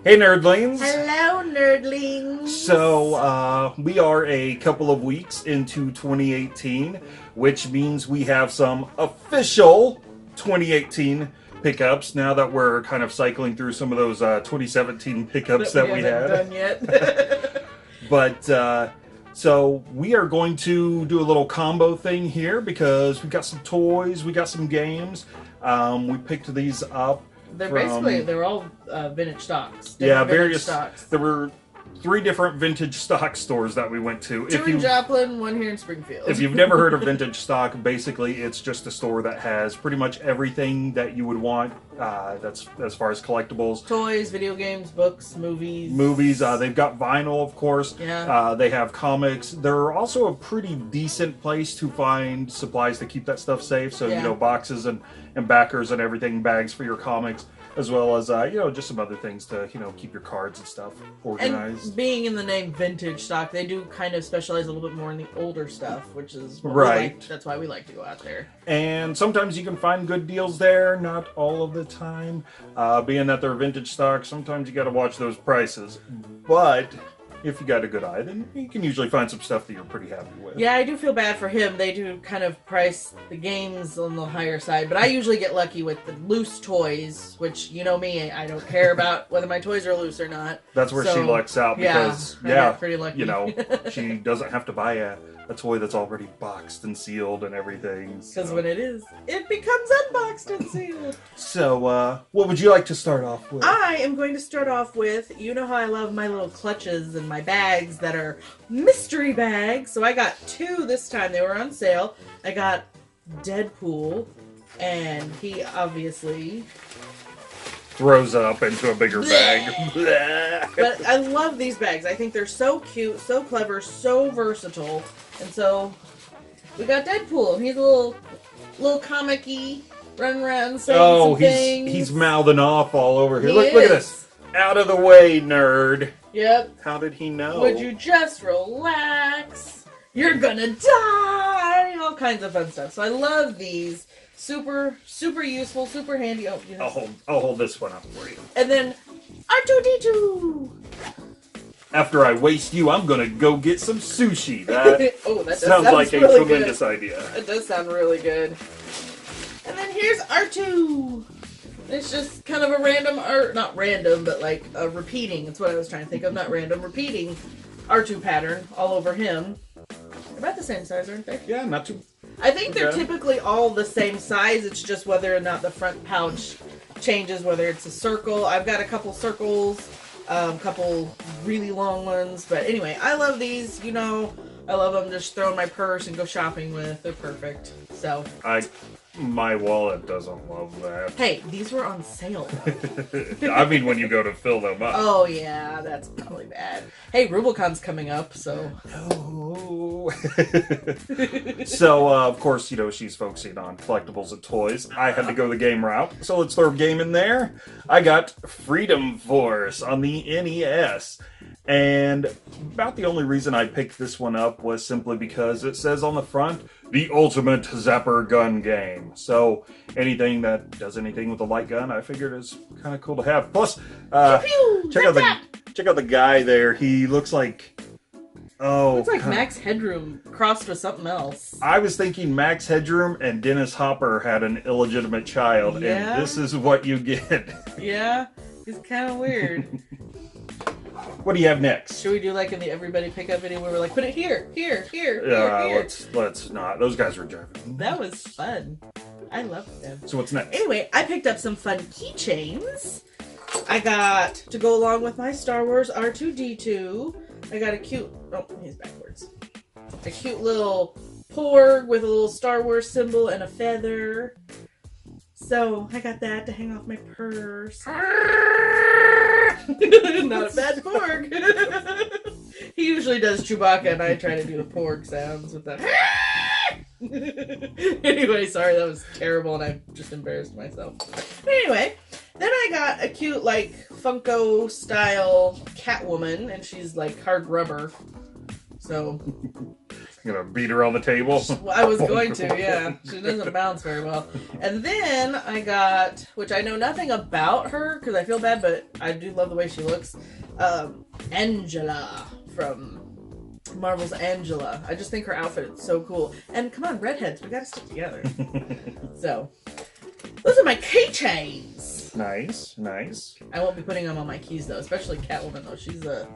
Hey, nerdlings! Hello, nerdlings! So, we are a couple of weeks into 2018, which means we have some official 2018 pickups now that we're kind of cycling through some of those 2017 pickups that we haven't had. done yet. So we are going to do a little combo thing here because we got some toys, we got some games. We picked these up. They're all vintage stocks. Yeah, various stocks. There were 3 different vintage stock stores that we went to. 2 in Joplin, 1 here in Springfield. If you've never heard of vintage stock, basically it's just a store that has pretty much everything that you would want. That's as far as collectibles, toys, video games, books, movies. They've got vinyl, of course. Yeah. They have comics. They're also a pretty decent place to find supplies to keep that stuff safe. So boxes and backers and everything, bags for your comics, as well as just some other things to keep your cards and stuff organized. And being in the name vintage stock, they do kind of specialize a little bit more in the older stuff, which is what right. We like. That's why we like to go out there. And sometimes you can find good deals there, not all of the time. Being that they're vintage stock, sometimes you got to watch those prices. But if you got a good eye, then you can usually find some stuff that you're pretty happy with. Yeah, I do feel bad for him. They do kind of price the games on the higher side, but I usually get lucky with the loose toys, which, you know me, I don't care about whether my toys are loose or not. That's where she lucks out because, I got pretty lucky. She doesn't have to buy a toy that's already boxed and sealed and everything. Because when it becomes unboxed and sealed. So, what would you like to start off with? I am going to start off with, you know how I love my little clutches and my bags that are mystery bags. So I got 2 this time. They were on sale. I got Deadpool, and he obviously throws up into a bigger bag. But I love these bags. I think they're so cute, so clever, so versatile. And so we got Deadpool. He's a little comic-y, running around saying some things. He's mouthing off all over here. Look at this. Out of the way, nerd. Yep. How did he know? Would you just relax? You're gonna die! All kinds of fun stuff. So I love these. Super, super useful, super handy. Oh, I'll hold this one up for you. And then R2-D2. After I waste you, I'm gonna go get some sushi. That sounds like a really tremendous good. idea. It does sound really good. And then here's R2. It's just kind of a random not random, but like a repeating. That's what I was trying to think of. Not random, repeating R2 pattern all over him. They're about the same size, aren't they? Yeah, not too. I think they're typically all the same size. It's just whether or not the front pouch changes, whether it's a circle. I've got a couple circles, a couple really long ones. But anyway, I love these. I love them. Just throw in my purse and go shopping with. They're perfect. So my wallet doesn't love that. Hey, these were on sale. I mean, when you go to fill them up. Oh yeah, that's probably bad. Hey, Rubalcon's coming up, so. No. So, of course, she's focusing on collectibles and toys. I had to go the game route, so let's throw a game in there. I got Freedom Force on the NES. And about the only reason I picked this one up was simply because it says on the front, the ultimate zapper gun game. So anything that does anything with a light gun, I figured is kind of cool to have. Plus, check out the guy there. He looks like... looks like Max Headroom crossed with something else. I was thinking Max Headroom and Dennis Hopper had an illegitimate child, and this is what you get. Yeah, it's kind of weird. What do you have next? Should we do like in the Everybody Pickup video where we're like, put it here. Let's not. Those guys were driving. That was fun. I loved them. So what's next? Anyway, I picked up some fun keychains. I got, to go along with my Star Wars R2-D2, I got a cute, he's backwards. A cute little porg with a little Star Wars symbol and a feather. So, I got that to hang off my purse. Not a bad porg. He usually does Chewbacca, and I try to do the porg sounds with that. Anyway, sorry, that was terrible, and I just embarrassed myself. But anyway, then I got a cute, like, Funko-style Catwoman, and she's, like, hard rubber. So, beat her on the table. I was going to, yeah. She doesn't bounce very well. And then I got, which I know nothing about her because I feel bad, but I do love the way she looks. Angela from Marvel's Angela. I just think her outfit is so cool. And come on, redheads, we gotta stick together. So, those are my keychains. Nice. I won't be putting them on my keys though, especially Catwoman though. She's a.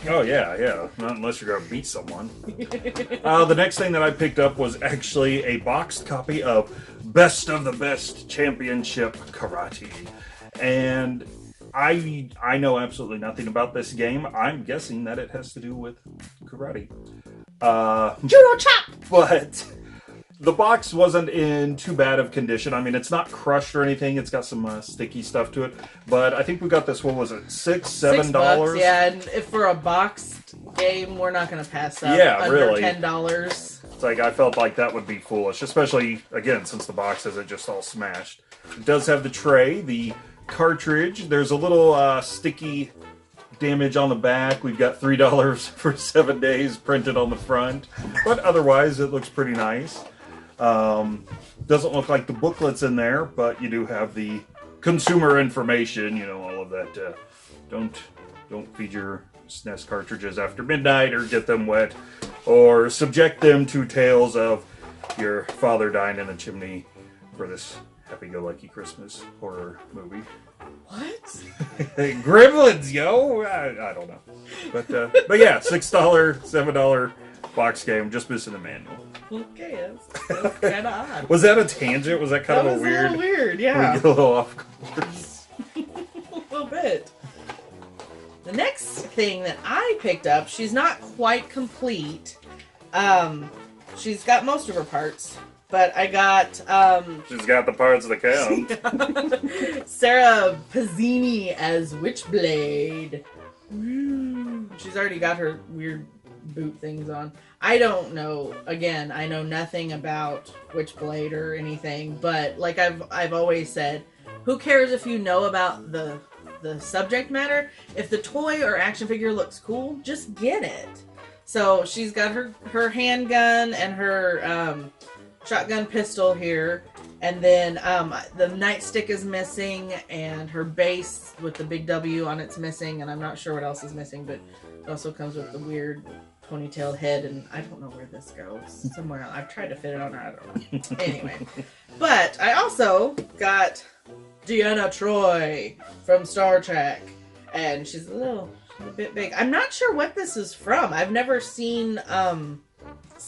Oh yeah. Not unless you're gonna beat someone. The next thing that I picked up was actually a boxed copy of Best of the Best Championship Karate, and I know absolutely nothing about this game. I'm guessing that it has to do with karate. Judo chop! But the box wasn't in too bad of condition. I mean, it's not crushed or anything. It's got some sticky stuff to it. But I think we got this, what was it, $7? Yeah, and if for a boxed game, we're not going to pass up under really. $10. It's like, I felt like that would be foolish, especially, again, since the box isn't just all smashed. It does have the tray, the cartridge. There's a little sticky damage on the back. We've got $3 for 7 days printed on the front. But otherwise, it looks pretty nice. Doesn't look like the booklet's in there, but you do have the consumer information, all of that. Don't feed your SNES cartridges after midnight or get them wet or subject them to tales of your father dying in a chimney for this happy-go-lucky Christmas horror movie. What? Gremlins, yo! I don't know. But yeah, $6, $7 box game, just missing the manual. Okay, that's kind of odd. Was that a tangent? Was that kind of a weird? A little weird, yeah. We get a little off course. A little bit. The next thing that I picked up, she's not quite complete. She's got most of her parts, but I got she's got the parts that count. Sarah Pazzini as Witchblade. She's already got her weird boot things on. I don't know. Again, I know nothing about Witchblade or anything, but like I've always said, who cares if you know about the subject matter? If the toy or action figure looks cool, just get it. So she's got her handgun and her shotgun pistol here, and then the nightstick is missing, and her base with the big W on it's missing, and I'm not sure what else is missing, but it also comes with the weird ponytailed head, and I don't know where this goes. Somewhere else. I've tried to fit it on her, I don't know. Anyway. But I also got Deanna Troi from Star Trek, and she's a bit big. I'm not sure what this is from. I've never seen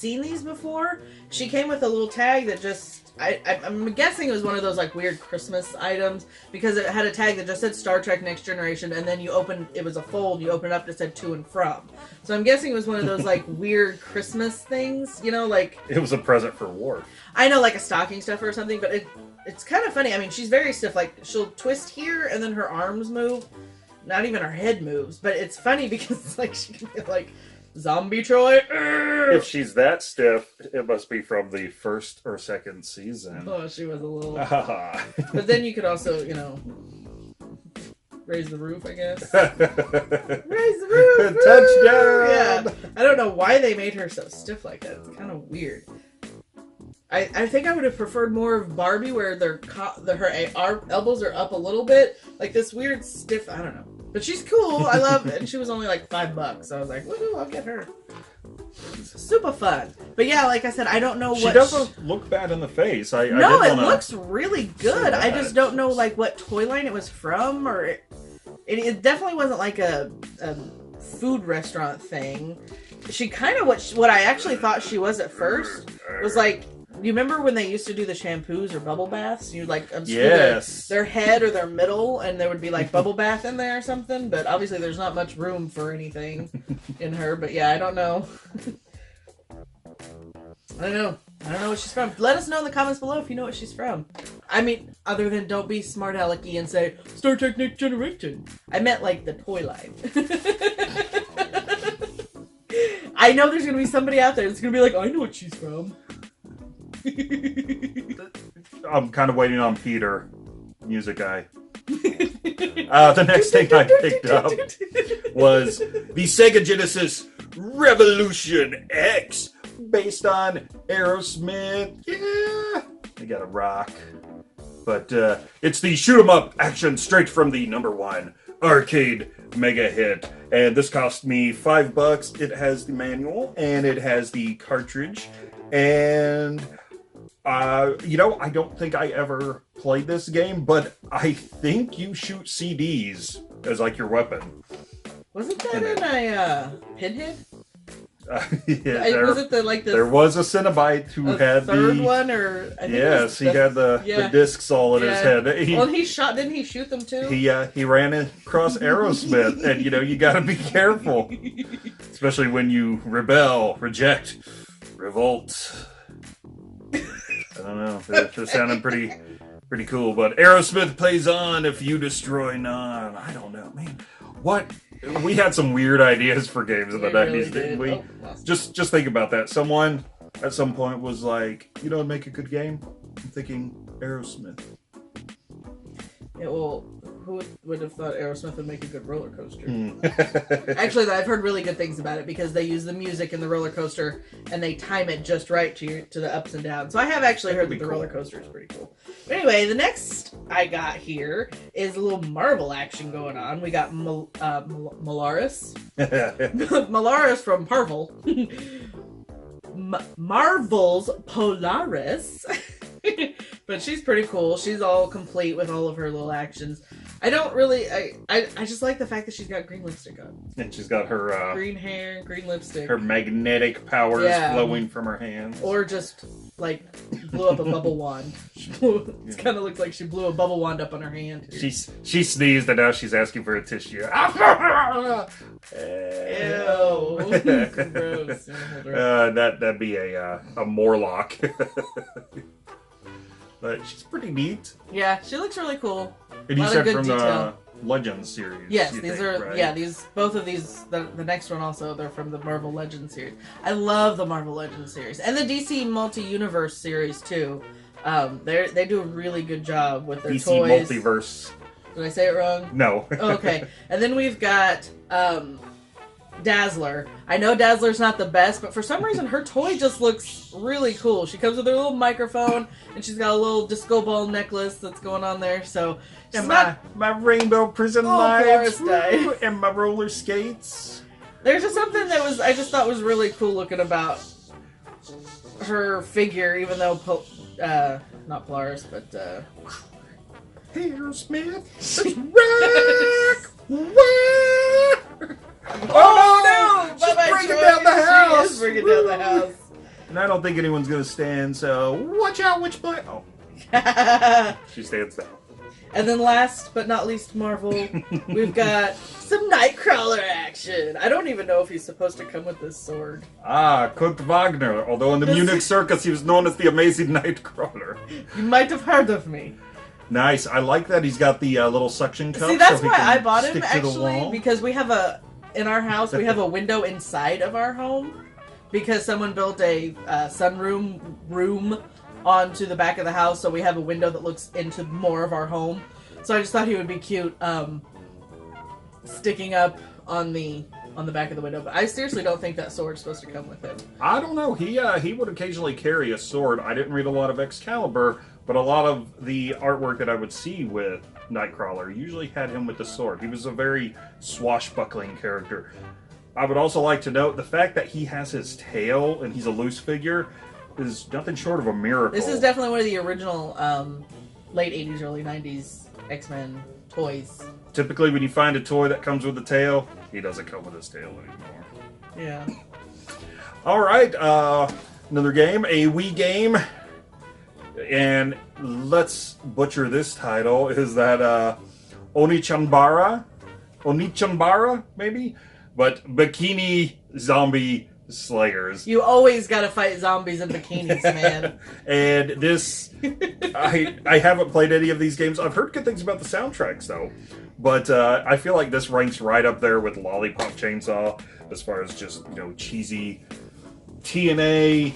these before. She came with a little tag that just I'm guessing it was one of those like weird Christmas items, because it had a tag that just said Star Trek Next Generation, and then it was a fold, you open it up, it said to and from. So I'm guessing it was one of those like weird Christmas things, like... It was a present for war. I know, like a stocking stuffer or something, but it's kind of funny. I mean, she's very stiff. Like, she'll twist here, and then her arms move. Not even her head moves, but it's funny because it's like she can be like... Zombie Troy. If she's that stiff, it must be from the first or second season. Oh, she was a little. But then you could also, raise the roof, I guess. Raise the roof. Touchdown. Yeah. I don't know why they made her so stiff like that. It's kind of weird. I think I would have preferred more of Barbie, where her elbows are up a little bit, like this weird stiff. I don't know. But she's cool. I love it. And she was only like $5. So I was like, woohoo, I'll get her. Super fun. But yeah, like I said, I don't know what... She doesn't look bad in the face. It looks really good. I just don't know like what toy line it was from, or... It definitely wasn't like a food restaurant thing. She kind of, what I actually thought she was at first, was like... You remember when they used to do the shampoos or bubble baths? You like unscrew their head or their middle, and there would be like bubble bath in there or something. But obviously, there's not much room for anything in her. But yeah, I don't know. I don't know what she's from. Let us know in the comments below if you know what she's from. I mean, other than don't be smart alecky and say Star Trek Next Generation. I meant like the toy line. I know there's gonna be somebody out there that's gonna be like, I know what she's from. I'm kind of waiting on Peter, music guy. The next thing I picked up was the Sega Genesis Revolution X, based on Aerosmith. Yeah, they got a rock. But it's the shoot 'em up action straight from the #1 arcade mega hit. And this cost me $5. It has the manual and it has the cartridge. And I don't think I ever played this game, but I think you shoot CDs as like your weapon. Wasn't that in a Pinhead? Yeah, was it there was a Cenobite who had third the one, or I think yes, he had the discs all in his head. Well, he shot. Didn't he shoot them too? He ran across Aerosmith, and you got to be careful, especially when you rebel, reject, revolt. I don't know. They're sounding pretty cool, but Aerosmith plays on if you destroy none. I don't know, man. What? We had some weird ideas for games in the 90s, didn't we? Just think about that. Someone at some point was like, make a good game? I'm thinking Aerosmith. Yeah, well, who would have thought Aerosmith would make a good roller coaster? Actually, I've heard really good things about it because they use the music in the roller coaster and they time it just right to the ups and downs. So I have actually heard that the roller coaster is pretty cool. But anyway, the next I got here is a little Marvel action going on. We got Molaris. Molaris from Marvel. Marvel's Polaris. But she's pretty cool. She's all complete with all of her little actions. I don't really... I just like the fact that she's got green lipstick on. And she's got her... green hair, green lipstick. Her magnetic powers flowing from her hands. Or just, blew up a bubble wand. It kind of looks like she blew a bubble wand up on her hand. She sneezed and now she's asking for a tissue. Ew. Gross. That'd be a Morlock. But she's pretty neat. Yeah, she looks really cool. And you said from the Legends series. Yes, right? Both of these, the next one also, they're from the Marvel Legends series. I love the Marvel Legends series. And the DC Multi-Universe series, too. They do a really good job with their DC toys. Multiverse. Did I say it wrong? No. Okay. And then we've got Dazzler. I know Dazzler's not the best, but for some reason her toy just looks really cool. She comes with her little microphone, and she's got a little disco ball necklace that's going on there. So, and my rainbow prison lights and my roller skates. There's just something that I just thought was really cool looking about her figure, even though not Polaris, but Aerosmith, rock. Oh no! She's bringing down the house! She is bringing down the house. And I don't think anyone's gonna stand, so watch out which play. Oh. She stands down. And then last but not least, Marvel, we've got some Nightcrawler action. I don't even know if he's supposed to come with this sword. Kurt Wagner. Although in the Munich Circus he was known as the Amazing Nightcrawler. You might have heard of me. Nice. I like that he's got the little suction cup. See, that's why I bought him, actually, because we have in our house, we have a window inside of our home because someone built a sunroom room onto the back of the house, so we have a window that looks into more of our home. So I just thought he would be cute sticking up on the back of the window. But I seriously don't think that sword's supposed to come with him. I don't know. He would occasionally carry a sword. I didn't read a lot of Excalibur, but a lot of the artwork that I would see with Nightcrawler usually had him with the sword. He was a very swashbuckling character. I would also like to note the fact that he has his tail and he's a loose figure is nothing short of a miracle. This is definitely one of the original late 80s, early 90s X-Men toys. Typically when you find a toy that comes with a tail, he doesn't come with his tail anymore. Yeah. Alright, another game, a Wii game. And let's butcher this title. Is that Onichanbara, maybe? But Bikini Zombie Slayers. You always gotta fight zombies in bikinis, man. And this, I haven't played any of these games. I've heard good things about the soundtracks, though. But I feel like this ranks right up there with Lollipop Chainsaw as far as just, cheesy TNA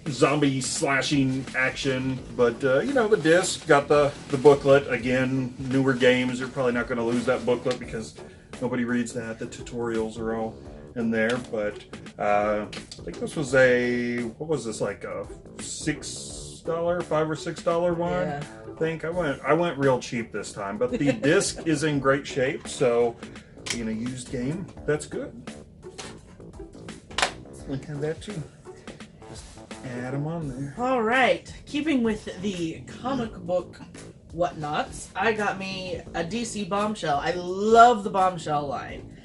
zombie slashing action. But the disc got the booklet. Again, newer games are probably not going to lose that booklet because nobody reads that. The tutorials are all in there, but I think this was what was this, like a $5 or $6 one? Yeah. I think I went real cheap this time, but the disc is in great shape, so in a used game, that's good. We have that too. Just add them on there. All right, keeping with the comic book whatnots, I got me a DC Bombshell. I love the Bombshell line.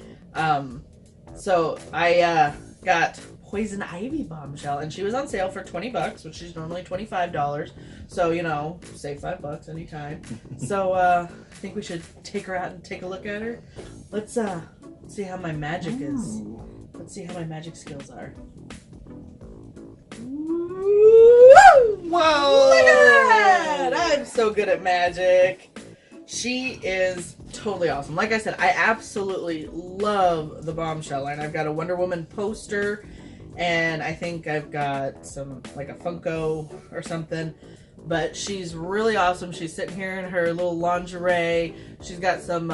So I got Poison Ivy Bombshell, and she was on sale for $20, which is normally $25. So, you know, save $5 anytime. So I think we should take her out and take a look at her. Let's see how my magic is. Let's see how my magic skills are. Whoa! Look at that! I'm so good at magic. She is totally awesome. Like I said, I absolutely love the Bombshell line. I've got a Wonder Woman poster, and I think I've got some, like a Funko or something. But she's really awesome. She's sitting here in her little lingerie. She's got some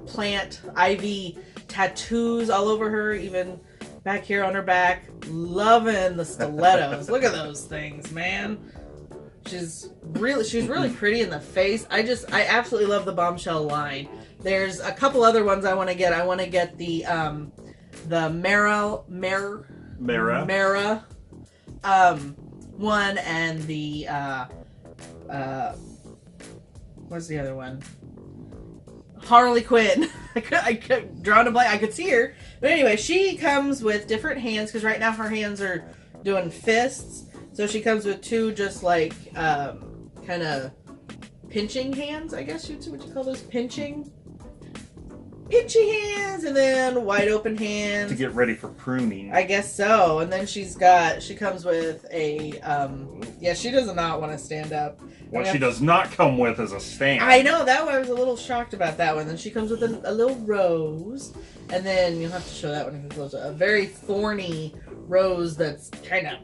plant ivy tattoos all over her, even back here on her back. Loving the stilettos. Look at those things, man. She's really pretty in the face. I absolutely love the Bombshell line. There's a couple other ones I want to get. I want to get the Mara one, and the what's the other one? Harley Quinn. I could draw a blank. I could see her, but anyway, she comes with different hands because right now her hands are doing fists. So she comes with two just like kind of pinching hands, I guess you'd say. What you call those? Pinchy hands, and then wide open hands to get ready for pruning. I guess so. And then she comes with a she does not want to stand up. What she does not come with is a stand. I know, that one I was a little shocked about that one. Then she comes with a little rose, and then you'll have to show that one if you close it. A very thorny rose that's kind of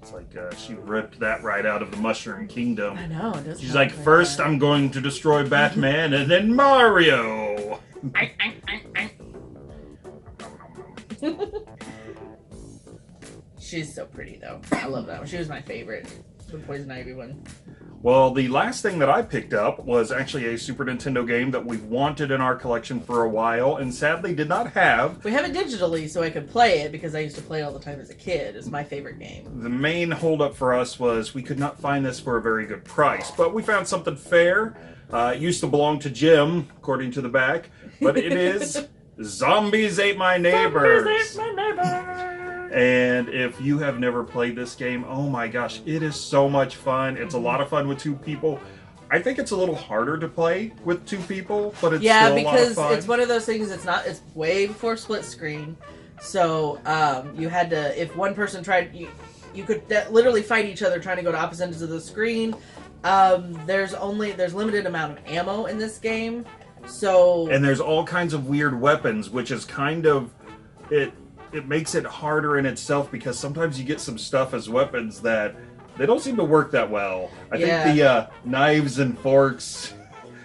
it's like she ripped that right out of the Mushroom Kingdom. I know, it does. She's like, first I'm going to destroy Batman, and then Mario. She's so pretty, though. I love that one. She was my favorite, the Poison Ivy one. Well, the last thing that I picked up was actually a Super Nintendo game that we've wanted in our collection for a while and sadly did not have. We have it digitally so I could play it because I used to play it all the time as a kid. It's my favorite game. The main holdup for us was we could not find this for a very good price, but we found something fair. It used to belong to Jim, according to the back, but it is Zombies Ate My Neighbors. Zombies Ate My Neighbors. And if you have never played this game, oh my gosh, it is so much fun. It's a lot of fun with two people. I think it's a little harder to play with two people, but it's still a lot of fun. Yeah, because it's one of those things, it's way before split screen. So you had to, if one person tried, you could literally fight each other trying to go to opposite ends of the screen. There's limited amount of ammo in this game. And there's all kinds of weird weapons, which is kind of, it makes it harder in itself because sometimes you get some stuff as weapons that they don't seem to work that well. I think the knives and forks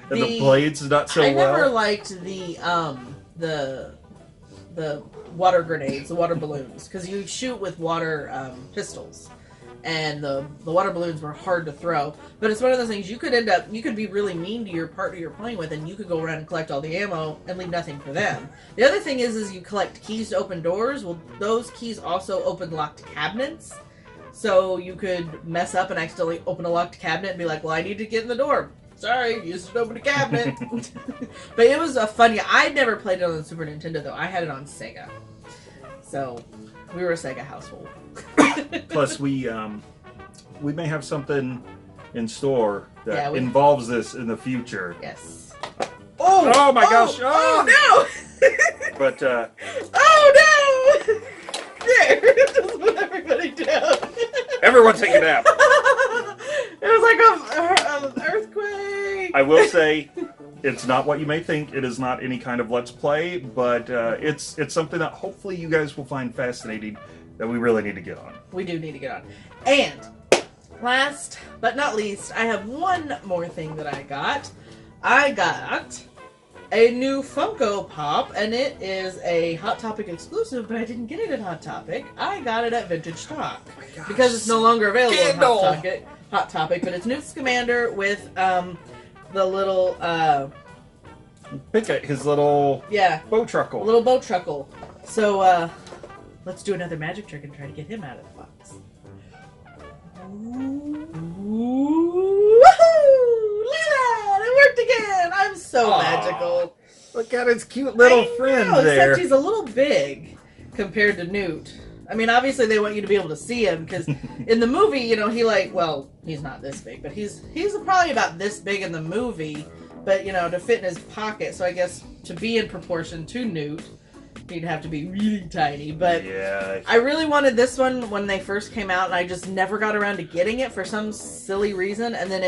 and the blades not so well. I never liked the water grenades, the water balloons, because you shoot with water pistols. And the water balloons were hard to throw. But it's one of those things, you could be really mean to your partner you're playing with, and you could go around and collect all the ammo and leave nothing for them. The other thing is you collect keys to open doors. Well, those keys also open locked cabinets. So you could mess up and accidentally open a locked cabinet and be like, well, I need to get in the door. Sorry, used to open a cabinet. But it was a fun game. I never played it on the Super Nintendo, though. I had it on Sega. So we were a Sega household. Plus, we may have something in store that involves this in the future. Yes. Oh my gosh! Oh no! But oh no! There, just put everybody down. Everyone take a nap. It was like an earthquake. I will say, it's not what you may think. It is not any kind of Let's Play, but it's something that hopefully you guys will find fascinating. That we really need to get on. We do need to get on. And last but not least, I have one more thing that I got. I got a new Funko Pop, and it is a Hot Topic exclusive, but I didn't get it at Hot Topic. I got it at Vintage Stock because it's no longer available at Hot Topic, but it's Newt Scamander with the little pick at his little bow truckle. Little bow truckle. So let's do another magic trick and try to get him out of the box. Woohoo! Look at that! It worked again! I'm so magical. Look at his cute little friend there. Except he's a little big compared to Newt. I mean, obviously they want you to be able to see him, because in the movie, you know, he's not this big, but he's probably about this big in the movie, but, you know, to fit in his pocket, so I guess to be in proportion to Newt, he'd have to be really tiny, but yeah. I really wanted this one when they first came out, and I just never got around to getting it for some silly reason, and then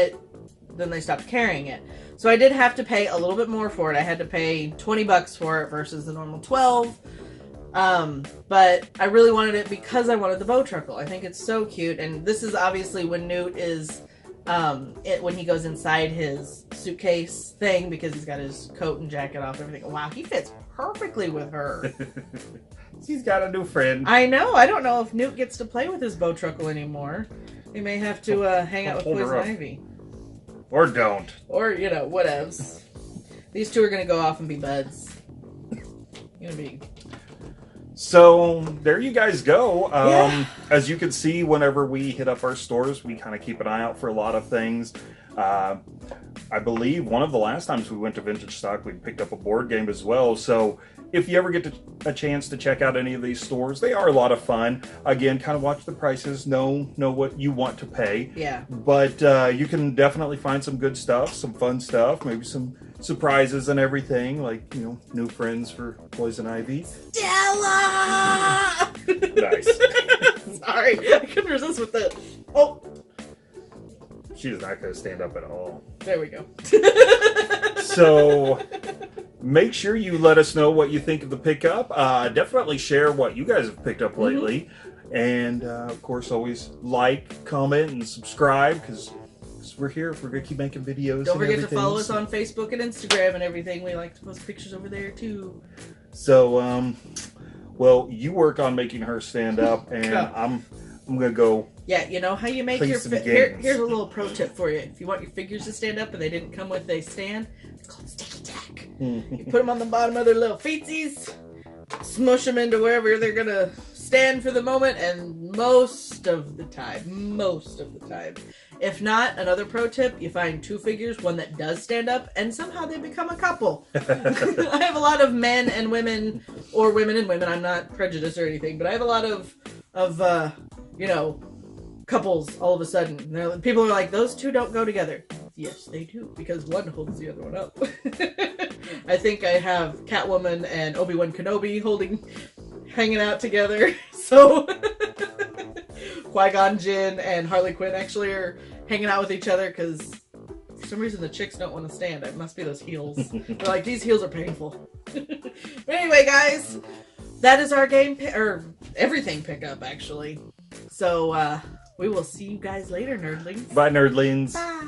they stopped carrying it. So I did have to pay a little bit more for it. I had to pay $20 for it versus the normal $12. But I really wanted it because I wanted the bow truckle. I think it's so cute, and this is obviously when Newt is when he goes inside his suitcase thing, because he's got his coat and jacket off and everything. Wow, he fits perfectly with her. He's got a new friend. I know. I don't know if Newt gets to play with his bow truckle anymore. He may have to hang out with Poison Ivy. Or don't. Or, you know, whatevs. These two are going to go off and be buds. So, there you guys go. As you can see, whenever we hit up our stores, we kind of keep an eye out for a lot of things. I believe one of the last times we went to Vintage Stock, we picked up a board game as well. So, if you ever get a chance to check out any of these stores, they are a lot of fun. Again, kind of watch the prices, know what you want to pay. Yeah. But you can definitely find some good stuff, some fun stuff, maybe some surprises and everything, like, you know, new friends for Poison Ivy. Stella! Nice. Sorry, I couldn't resist with the... Oh! She is not going to stand up at all. There we go. So, make sure you let us know what you think of the pickup. Definitely share what you guys have picked up lately. Mm-hmm. And, of course, always like, comment, and subscribe, because we're here. We're going to keep making videos. Don't forget to follow us on Facebook and Instagram and everything. We like to post pictures over there, too. So, well, you work on making her stand up, and I'm going to go... Yeah, you know how you make your... Here's a little pro tip for you. If you want your figures to stand up and they didn't come with a stand, it's called sticky tack. You put them on the bottom of their little feetsies, smush them into wherever they're going to stand for the moment, and most of the time, if not, another pro tip, you find two figures, one that does stand up, and somehow they become a couple. I have a lot of men and women, or women and women, I'm not prejudiced or anything, but I have a lot of you know, couples all of a sudden. People are like, those two don't go together. Yes, they do, because one holds the other one up. I think I have Catwoman and Obi-Wan Kenobi hanging out together. So Qui-Gon Jinn and Harley Quinn actually are hanging out with each other, because for some reason the chicks don't want to stand. It must be those heels. They're like, these heels are painful. But anyway, guys, that is our game, or everything pickup, actually. So, we will see you guys later, nerdlings. Bye, nerdlings. Bye.